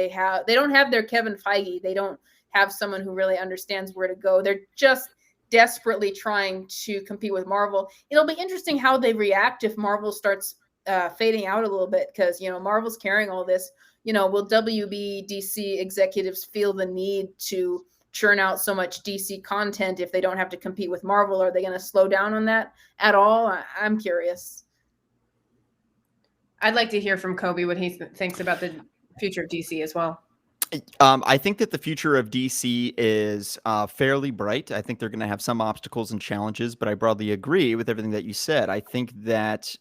don't have their Kevin Feige. They don't have someone who really understands where to go. They're just desperately trying to compete with Marvel. It'll be interesting how they react if Marvel starts fading out a little bit, because Marvel's carrying all this. Will WB DC executives feel the need to churn out so much DC content if they don't have to compete with Marvel? Are they going to slow down on that at all? I'm curious. I'd like to hear from Kobe what he thinks about the future of DC as well. I think that the future of DC is fairly bright. I think they're going to have some obstacles and challenges, but I broadly agree with everything that you said. I think that,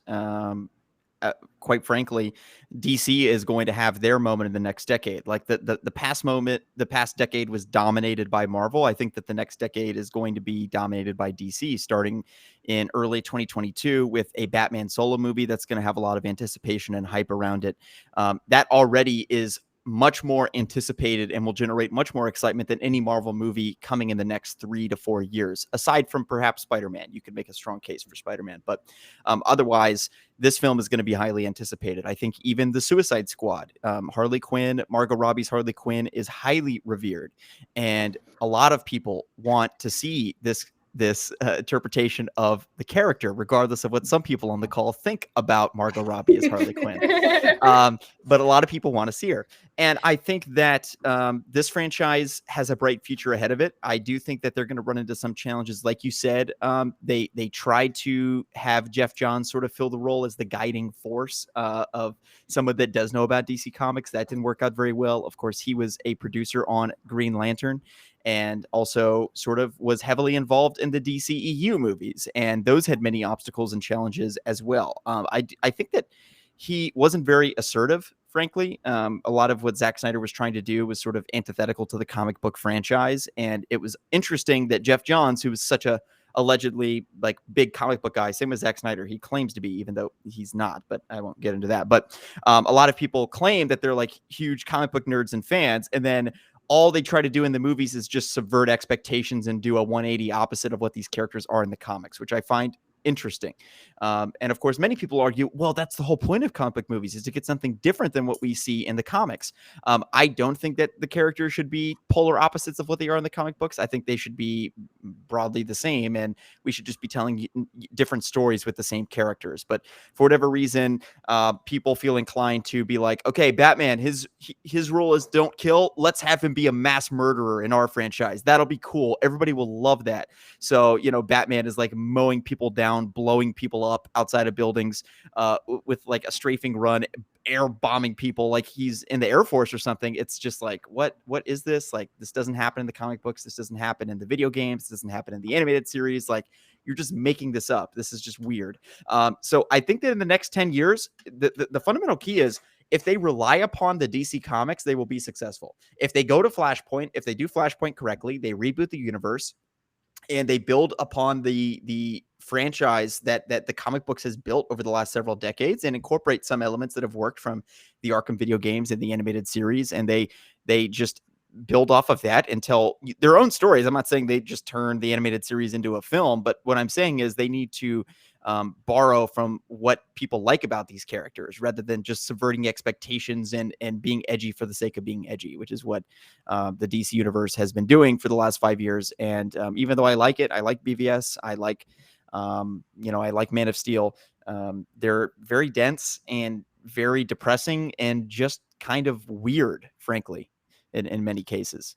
quite frankly, DC is going to have their moment in the next decade. Like the past decade was dominated by Marvel. I think that the next decade is going to be dominated by DC, starting in early 2022 with a Batman solo movie that's going to have a lot of anticipation and hype around it. That already is much more anticipated and will generate much more excitement than any Marvel movie coming in the next 3 to 4 years, aside from perhaps Spider-Man. You could make a strong case for Spider-Man, but otherwise, this film is going to be highly anticipated. I think even the Suicide Squad, Harley Quinn, Margot Robbie's Harley Quinn is highly revered, and a lot of people want to see this interpretation of the character, regardless of what some people on the call think about Margot Robbie as Harley Quinn. But a lot of people want to see her. And I think that this franchise has a bright future ahead of it. I do think that they're going to run into some challenges. Like you said, they tried to have Jeff Johns sort of fill the role as the guiding force of someone that does know about DC Comics. That didn't work out very well. Of course, he was a producer on Green Lantern, and also sort of was heavily involved in the DCEU movies. And those had many obstacles and challenges as well. I think that he wasn't very assertive, frankly. A lot of what Zack Snyder was trying to do was sort of antithetical to the comic book franchise. And it was interesting that Jeff Johns, who was such a allegedly like big comic book guy, same as Zack Snyder, he claims to be, even though he's not, but I won't get into that. But a lot of people claim that they're like huge comic book nerds and fans. And then all they try to do in the movies is just subvert expectations and do a 180 opposite of what these characters are in the comics, which I find interesting. And of course, many people argue, well, that's the whole point of comic book movies, is to get something different than what we see in the comics. I don't think that the characters should be polar opposites of what they are in the comic books. I think they should be broadly the same, and we should just be telling different stories with the same characters. But for whatever reason, people feel inclined to be like, okay, Batman, his rule is don't kill. Let's have him be a mass murderer in our franchise. That'll be cool. Everybody will love that. So, Batman is like mowing people down, blowing people up outside of buildings with like a strafing run, air bombing people like he's in the Air Force or something. It's just like, what is this? Like, this doesn't happen in the comic books. This doesn't happen in the video games. This doesn't happen in the animated series. Like, you're just making this up. This is just weird. So I think that in the next 10 years, the fundamental key is, if they rely upon the DC Comics, they will be successful. If they go to Flashpoint, if they do Flashpoint correctly, they reboot the universe, and they build upon the franchise that the comic books has built over the last several decades, and incorporate some elements that have worked from the Arkham video games and the animated series, and they just build off of that and tell their own stories. I'm not saying they just turn the animated series into a film, but what I'm saying is they need to borrow from what people like about these characters rather than just subverting expectations and being edgy for the sake of being edgy, which is what the DC universe has been doing for the last 5 years. And even though I like it, I like BVS, I like, I like Man of Steel. They're very dense and very depressing and just kind of weird, frankly, in many cases.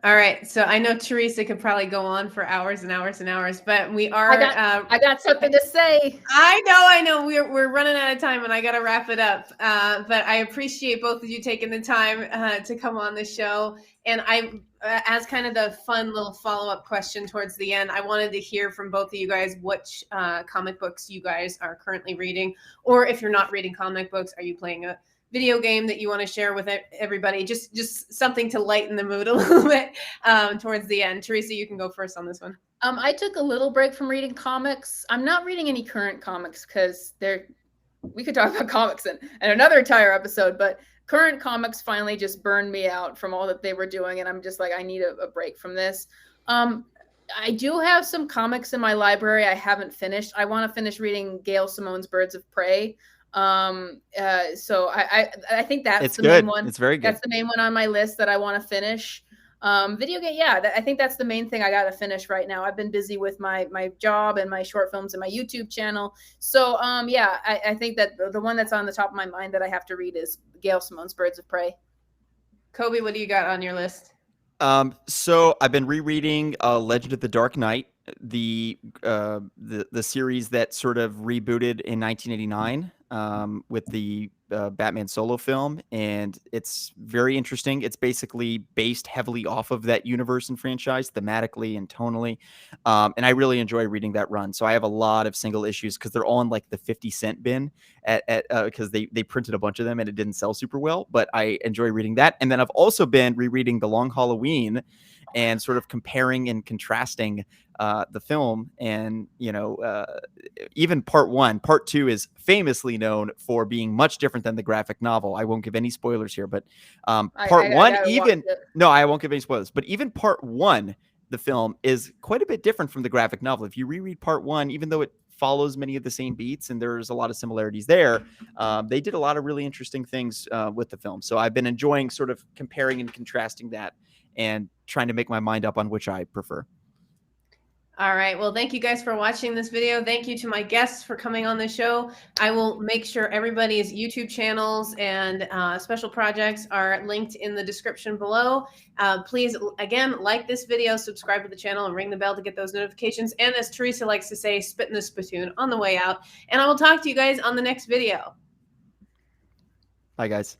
All right, so I know Theresa could probably go on for hours and hours and hours, but we are. I got something to say. I know. We're running out of time, and I got to wrap it up. But I appreciate both of you taking the time to come on the show. And as kind of the fun little follow-up question towards the end, I wanted to hear from both of you guys which comic books you guys are currently reading, or if you're not reading comic books, are you playing a video game that you want to share with everybody? Just something to lighten the mood a little bit towards the end. Theresa, you can go first on this one. I took a little break from reading comics. I'm not reading any current comics because we could talk about comics in another entire episode, but current comics finally just burned me out from all that they were doing, and I'm just like, I need a break from this. I do have some comics in my library I haven't finished. I want to finish reading Gail Simone's Birds of Prey. So I think that's the main one. It's very good. That's the main one on my list that I want to finish. Video game, yeah, I think that's the main thing I got to finish right now. I've been busy with my job and my short films and my YouTube channel. So yeah, I think that the one that's on the top of my mind that I have to read is Gail Simone's Birds of Prey. Kobe, what do you got on your list? So I've been rereading Legend of the Dark Knight, the series that sort of rebooted in 1989 with the Batman solo film, and it's very interesting. It's basically based heavily off of that universe and franchise thematically and tonally, and I really enjoy reading that run. So I have a lot of single issues because they're all in like the 50-cent bin because they printed a bunch of them and it didn't sell super well, but I enjoy reading that. And then I've also been rereading The Long Halloween and sort of comparing and contrasting the film. And, even part 1, part 2 is famously known for being much different than the graphic novel. I won't give any spoilers here, but part 1, no, I won't give any spoilers, but even part 1, the film is quite a bit different from the graphic novel. If you reread part 1, even though it follows many of the same beats and there's a lot of similarities there, they did a lot of really interesting things with the film. So I've been enjoying sort of comparing and contrasting that and trying to make my mind up on which I prefer. All right. Well, thank you guys for watching this video. Thank you to my guests for coming on the show. I will make sure everybody's YouTube channels and special projects are linked in the description below. Please, again, like this video, subscribe to the channel, and ring the bell to get those notifications. And as Theresa likes to say, spit in the spittoon on the way out. And I will talk to you guys on the next video. Bye, guys.